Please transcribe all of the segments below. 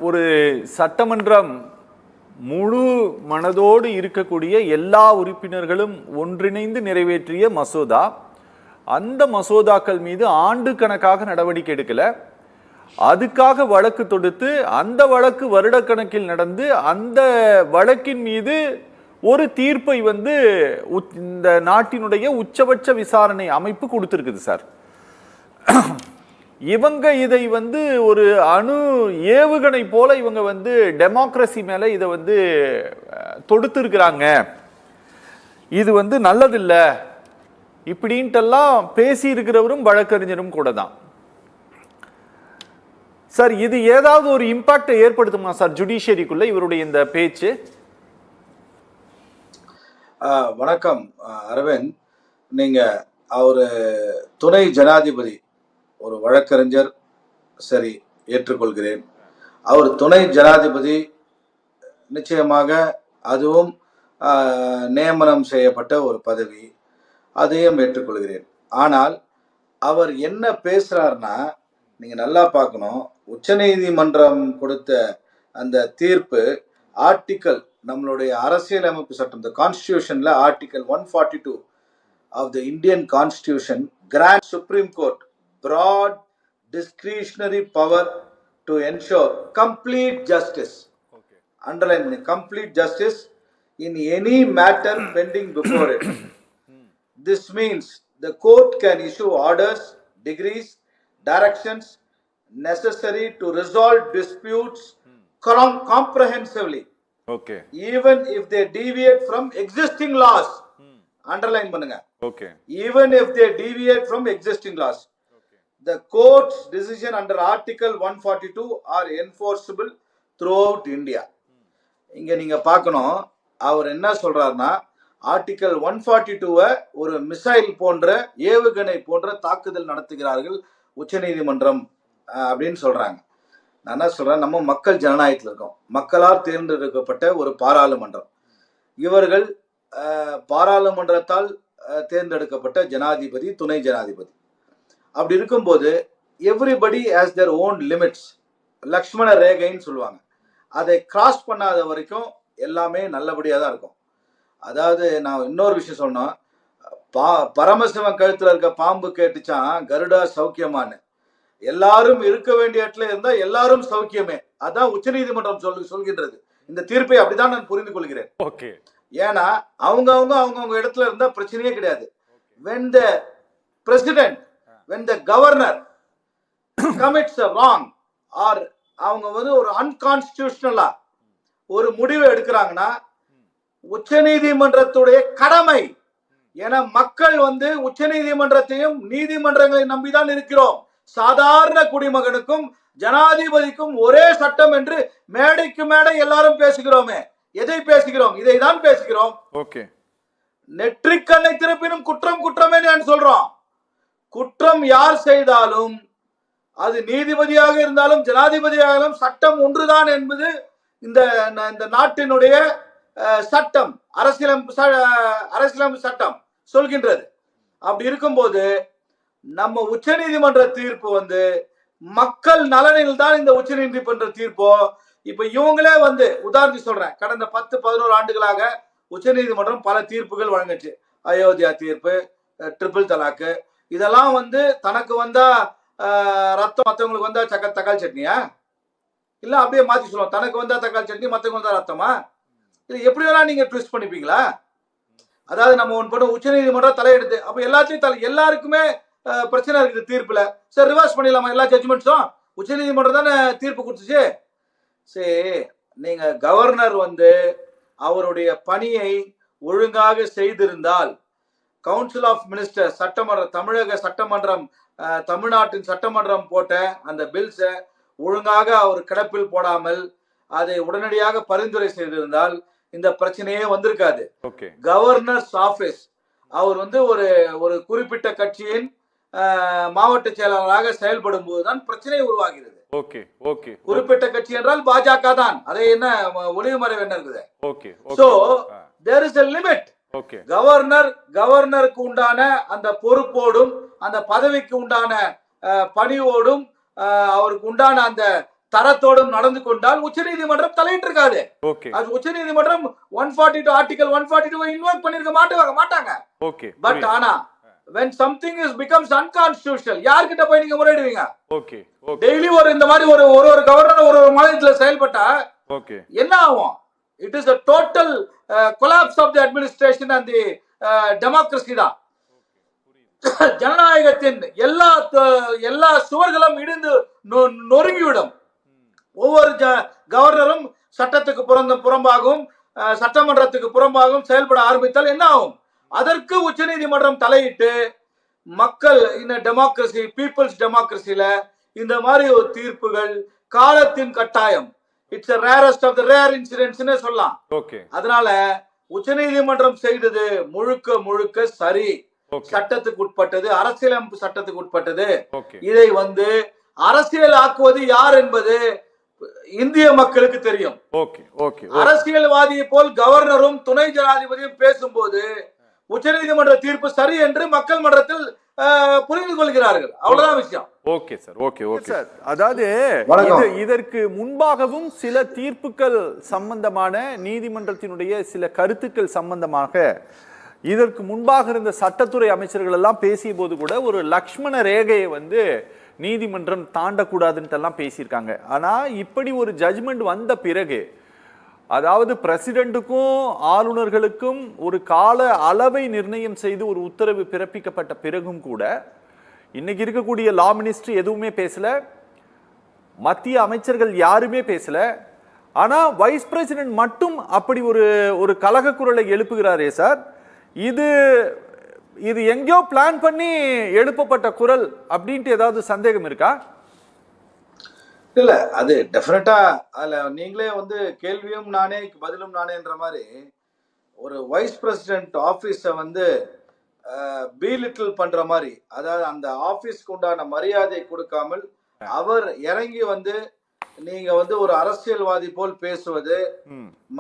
ஒரு சட்டமன்றம் முழு மனதோடு இருக்கக்கூடிய எல்லா உறுப்பினர்களும் ஒன்றிணைந்து நிறைவேற்றிய மசோதா. அந்த மசோதாக்கள் மீது ஆண்டு கணக்காக நடவடிக்கை எடுக்கல. அதுக்காக வழக்கு தொடுத்து அந்த வழக்கு வருடக்கணக்கில் நடந்து அந்த வழக்கின் மீது ஒரு தீர்ப்பை இந்த நாட்டினுடைய உச்சபட்ச விசாரணை அமைப்பு கொடுத்திருக்குது சார். இவங்க இதை ஒரு அணு ஏவுகணை போல இவங்க டெமோக்ரஸி மேல இதை தொடுத்து இருக்கிறாங்க. இது நல்லதில்ல இப்படின்ட்டெல்லாம் பேசி இருக்கிறவரும் வழக்கறிஞரும் கூட தான் சார். இது ஏதாவது ஒரு இம்பாக்டை ஏற்படுத்துமா சார் ஜுடிஷியரிக்குள்ள இவருடைய இந்த பேச்சு? வணக்கம் அரவிந்த். நீங்க அவரு துணை ஜனாதிபதி ஒரு வழக்கறிஞர், சரி ஏற்றுக்கொள்கிறேன். அவர் துணை ஜனாதிபதி நிச்சயமாக அதுவும் நியமனம் செய்யப்பட்ட ஒரு பதவி, அதையும் ஏற்றுக்கொள்கிறேன். ஆனால் அவர் என்ன பேசுறாருன்னா நீங்க நல்லா பார்க்கணும். உச்சநீதிமன்றம் கொடுத்த அந்த தீர்ப்பு ஆர்டிக்கல் நம்மளுடைய அரசியலமைப்பு சட்டம், the கான்ஸ்டிடியூஷன்ல article 142 of the Indian Constitution grants Supreme Court broad discretionary power to ensure complete justice. Underline complete justice in any matter pending before it. This means the court can issue orders, decrees, directions necessary to resolve disputes comprehensively. Okay. Even if they deviate from existing laws. Underline பண்ணுங்க. Okay. Even if they deviate from existing laws. Okay. The court's decision under Article 142 are enforceable throughout India. இங்க நீங்க பார்க்கணும், அவர் என்ன சொல்றாருன்னா article 142 ஒரு missile போன்ற ஏவுகணை போன்ற தாக்குதல் நடத்துகிறார்கள் உச்சநீதிமன்றம் அப்படின்னு சொல்றாங்க. நான் என்ன சொல்றேன், நம்ம மக்கள் ஜனநாயகத்தில் இருக்கோம். மக்களால் தேர்ந்தெடுக்கப்பட்ட ஒரு பாராளுமன்றம். இவர்கள் பாராளுமன்றத்தால் தேர்ந்தெடுக்கப்பட்ட ஜனாதிபதி, துணை ஜனாதிபதி. அப்படி இருக்கும்போது everybody has their own limits, Lakshmana ரேகைன்னு சொல்லுவாங்க. அதை கிராஸ் பண்ணாத வரைக்கும் எல்லாமே நல்லபடியாக தான் இருக்கும். அதாவது நான் இன்னொரு விஷயம் சொன்னோம், பரமசிவன் கழுத்துல இருக்க பாம்பு கேட்டுச்சான் கருடா சௌக்கியமானு. எல்லாரும் இருக்க வேண்டிய இடத்துல இருந்தா எல்லாரும் சௌக்கியமே. அதான் உச்சநீதிமன்றம் சொல்கின்றது. இந்த தீர்ப்பை அப்படிதான் நான் புரிந்து கொள்கிறேன். ஓகே. ஏன்னா அவங்கவுங்க இடத்துல இருந்தா பிரச்சனையே கிடையாது. when the president, when the governor commits a wrong or அவங்க ஒரு அன்கான்ஸ்டிடியூஷனலா ஒரு முடிவை எடுக்கிறாங்கன்னா உச்சநீதிமன்றத்துடைய கடமை. ஏன்னா மக்கள் உச்சநீதிமன்றத்தையும் நீதிமன்றங்களை நம்பிதான் இருக்கிறோம். சாதாரண குடிமகனுக்கும் ஜனாதிபதிக்கும் ஒரே சட்டம் என்று மேடைக்கு மேடை எல்லாரும் பேசுகிறோமே. எதை பேசுகிறோம்? இதை தான் பேசுகிறோம். ஓகே. நெற்றிக்கண்ணை திருப்பினும் குற்றம் குற்றமே நான் சொல்றோம். குற்றம் யார் செய்தாலும் அது நீதிபதியாக இருந்தாலும் ஜனாதிபதியாக சட்டம் ஒன்றுதான் என்பது இந்த நாட்டினுடைய சட்டம், அரசியலமைப்பு சட்டம் சொல்கின்றது. அப்படி இருக்கும்போது நம்ம உச்சநீதிமன்ற தீர்ப்பு மக்கள் நலனில் தான் இந்த உச்சநீதிமன்ற தீர்ப்போ. இப்ப இவங்களே உதாரணத்துக்கு சொல்றேன், கடந்த 10-11 ஆண்டுகளாக உச்சநீதிமன்றம் பல தீர்ப்புகள் வழங்குச்சு. அயோத்தியா தீர்ப்பு, ட்ரிபிள் தலாக்கு, இதெல்லாம் தனக்கு வந்தா ரத்தம், மற்றவங்களுக்கு வந்தா தக்காளி சட்னியா? இல்ல அப்படியே மாத்தி சொல்லுவோம், தனக்கு வந்தா தக்காளி சட்னி, மற்றவங்க வந்தா ரத்தமா? இல்ல எப்படி வேணா நீங்க ட்விஸ்ட் பண்ணிப்பீங்களா? அதாவது நம்ம ஒன்று பண்ண உச்சநீதிமன்றம் தலையெடுத்து அப்ப எல்லாத்தையும் எல்லாருக்குமே பிரச்சனை இருக்குது தீர்ப்புல. சார் ரிவர்ஸ் பண்ணிடலாமா எல்லா ஜட்ஜ்மெண்ட்ஸும்? உச்சநீதிமன்றம் தானே தீர்ப்பு கொடுத்துச்சு. சரி, நீங்க கவர்னர் அவருடைய பணியை ஒழுங்காக செய்திருந்தால், கவுன்சில் ஆஃப் மினிஸ்டர் சட்டமன்றம், தமிழக சட்டமன்றம், தமிழ்நாட்டின் சட்டமன்றம் போட்ட அந்த பில்ஸை ஒழுங்காக அவர் கிடப்பில் போடாமல் அதை உடனடியாக பரிந்துரை செய்திருந்தால் இந்த பிரச்சனையே வந்திருக்காது. கவர்னர்ஸ் ஆபீஸ் அவர் ஒரு குறிப்பிட்ட கட்சியின் மாவட்ட செயலாளராக செயல்படும் போதுதான் பிரச்சனை உருவாகிறது. குறிப்பிட்ட கட்சி என்றால் பாஜக தான். அதை என்ன ஒளிவுமறைவு என்ன இருக்குது? So there is a limit. கவர்னருக்கு உண்டான அந்த பொறுப்போடும் அந்த பதவிக்கு உண்டான பணியோடும் அவருக்கு உண்டான அந்த தரத்தோடும் நடந்து கொண்டால் உச்சநீதிமன்றம் தலையிட்டு இருக்காது. ஓகே அது உச்சநீதிமன்றம் 142 ஆர்டிகல் 142 இன்வோக் பண்ணிருக்க மாட்டாங்க. ஓகே பட் ஆனா when something is becomes unconstitutional யார்கிட்ட போய் நீங்க முறையிடுவீங்க? ஓகே ஓகே டெய்லி ஒரு இந்த மாதிரி ஒரு கவர்னர் ஒரு மாநிலத்துல செயல்பட்டா ஓகே என்ன ஆகும்? It is a total collapse of the administration and the democracy தான். ஜனநாயகத்தின் எல்லா சுவர்களும் இடிந்து நொறுங்கிவிடும். ஒவ்வொரு கவர்னரும் சட்டத்துக்கு புறம்பாகவும் சட்டமன்றத்துக்கு புறம்பாகவும் செயல்பட ஆரம்பித்தால் என்ன ஆகும்? அதற்கு உச்சநீதிமன்றம் தலையிட்டு மக்கள் இந்த டெமோக்ரசி பீப்புள்ஸ் டெமோக்ரசில இந்த மாதிரி ஒரு தீர்ப்புகள் காலத்தின் கட்டாயம். It's rarest of the rare இன்சிடென்ட்ஸ்னு சொல்லலாம். ஓகே அதனால உச்சநீதிமன்றம் செய்தது முழுக்க சரி. சட்டத்துக்கு உட்பட்டது, அரசியலமைப்பு சட்டத்துக்கு உட்பட்டது. இதை அரசியல் ஆக்குவது யார் என்பது இந்திய மக்களுக்கு தெரியும். அரசியல்வாதியை போல் கவர்னரும் துணை ஜனாதிபதியும் பேசும்போது உச்சநீதிமன்ற தீர்ப்பு சரி என்று மக்கள் மன்றத்தில் புரிந்து கொள்கிறார்கள். அவ்வளவுதான் விஷயம். Okay sir, okay okay sir. அதாவது இதற்கு முன்பாகவும் சில தீர்ப்புகள் சம்பந்தமான நீதிமன்றத்தினுடைய சில கருத்துக்கள் சம்பந்தமாக இதற்கு முன்பாக இருந்த சட்டத்துறை அமைச்சர்கள் எல்லாம் பேசிய போது கூட ஒரு லக்ஷ்மண ரேகையை நீதிமன்றம் தாண்டக்கூடாதுன்ட்டு எல்லாம் பேசியிருக்காங்க. ஆனா இப்படி ஒரு ஜட்ஜ்மெண்ட் வந்த பிறகு, அதாவது பிரசிடென்ட்டுக்கும் ஆளுநர்களுக்கும் ஒரு கால அளவை நிர்ணயம் செய்து ஒரு உத்தரவு பிறப்பிக்கப்பட்ட பிறகும் கூட இன்னைக்கு இருக்கக்கூடிய லா மினிஸ்ட்ரி எதுவுமே பேசல, மத்திய அமைச்சர்கள் யாருமே பேசல. ஆனா வைஸ் பிரசிடென்ட் மட்டும் அப்படி ஒரு கலக குரலை எழுப்புகிறாரே சார், இது எங்கேயோ பிளான் பண்ணி எழுப்பப்பட்ட குரல் அப்படின்ட்டு ஏதாவது சந்தேகம் இருக்கா? இல்ல, அது டெஃபினட்டா அதுல நீங்களே கேள்வியும் நானே பதிலும் நானேன்ற மாதிரி ஒரு வைஸ் பிரசிடென்ட் ஆபீஸ பீலிட்டில் பண்ற மாதிரி, அதாவது அந்த ஆபீஸ்க்கு உண்டான மரியாதை கொடுக்காமல் அவர் இறங்கி நீங்க ஒரு அரசியல்வாதி போல் பேசுவது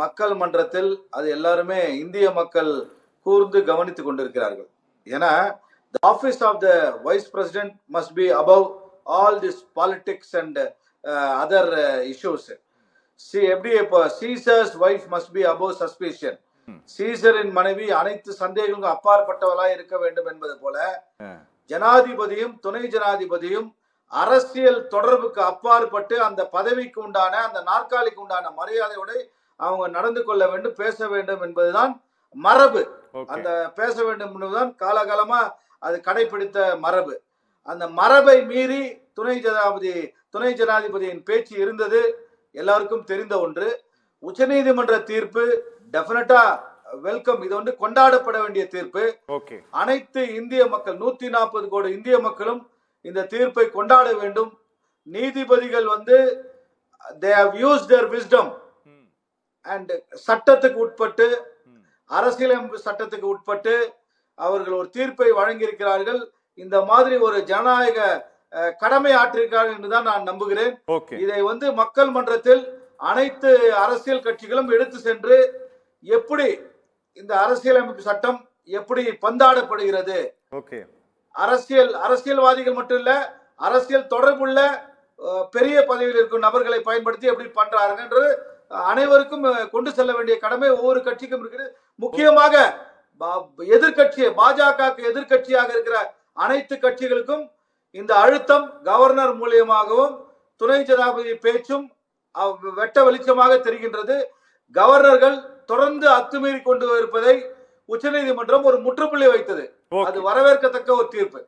மக்கள் மன்றத்தில் அது எல்லாருமே இந்திய மக்கள் கூர்ந்து கவனித்துக் கொண்டிருக்கிறார்கள். ஏன்னா the office of the vice president must be above all this politics and other issues. See, எப்படி இப்போ scissors wife must be above suspicion. சீசரின் மனைவி அனைத்து சந்தேகங்களுக்கும் அப்பாற்பட்டவளாய் இருக்க வேண்டும் என்பது போல ஜனாதிபதியும் துணை ஜனாதிபதியும் அரசியல் தொடர்புக்கு அப்பாற்பட்டு அந்த பதவிக்கு உண்டான அந்த நாற்காலிக்கு உண்டான மரியாதையோடு அவங்க நடந்து கொள்ள வேண்டும், பேச வேண்டும் என்பதுதான் மரபு. அந்த பேச வேண்டும் என்பதுதான் காலகாலமா அது கடைபிடித்த மரபு. அந்த மரபை மீறி துணை ஜனாதிபதியின் பேச்சு இருந்தது எல்லாருக்கும் தெரிந்த ஒன்று. உச்சநீதிமன்ற தீர்ப்பு டெஃபினட்டா வெல்கம். இது கொண்டாடப்பட வேண்டிய தீர்ப்பு. அனைத்து இந்திய மக்கள் 140 கோடி இந்திய மக்களும் இந்த தீர்ப்பை கொண்டாட வேண்டும். நீதிபதிகள் they have used their wisdom and சட்டத்துக்கு உட்பட்டு அரசியலமைப்பு சட்டத்துக்கு உட்பட்டு அவர்கள் ஒரு தீர்ப்பை வழங்கியிருக்கிறார்கள். இந்த மாதிரி ஒரு ஜனநாயக கடமை ஆற்றிருக்கிறார்கள் என்றுதான் நான் நம்புகிறேன். இதை மக்கள் மன்றத்தில் அனைத்து அரசியல் கட்சிகளும் எடுத்து சென்று எப்படி இந்த அரசியலமைப்பு சட்டம் எப்படி பந்தாடப்படுகிறது, அரசியல்வாதிகள் மட்டும் இல்ல அரசியல் தொடர்புள்ள பெரிய பதவியில் இருக்கும் நபர்களை பயன்படுத்தி எப்படி பண்றாங்க என்று அனைவருக்கும் கொண்டு செல்ல வேண்டிய கடமை ஒவ்வொரு கட்சிக்கும் இருக்குது. முக்கியமாக எதிர்கட்சி பாஜகவுக்கு எதிர்கட்சியாக இருக்கிற அனைத்து கட்சிகளுக்கும் இந்த அழுத்தம் கவர்னர் மூலியமாகவும் துணை ஜனாதிபதி பேச்சும் வெட்ட வெளிச்சமாக தெரிகின்றது. கவர்னர்கள் தொடர்ந்து அத்துமீறி கொண்டு இருப்பதை உச்சநீதிமன்றம் ஒரு முற்றுப்புள்ளி வைத்தது. அது வரவேற்கத்தக்க ஒரு தீர்ப்பு.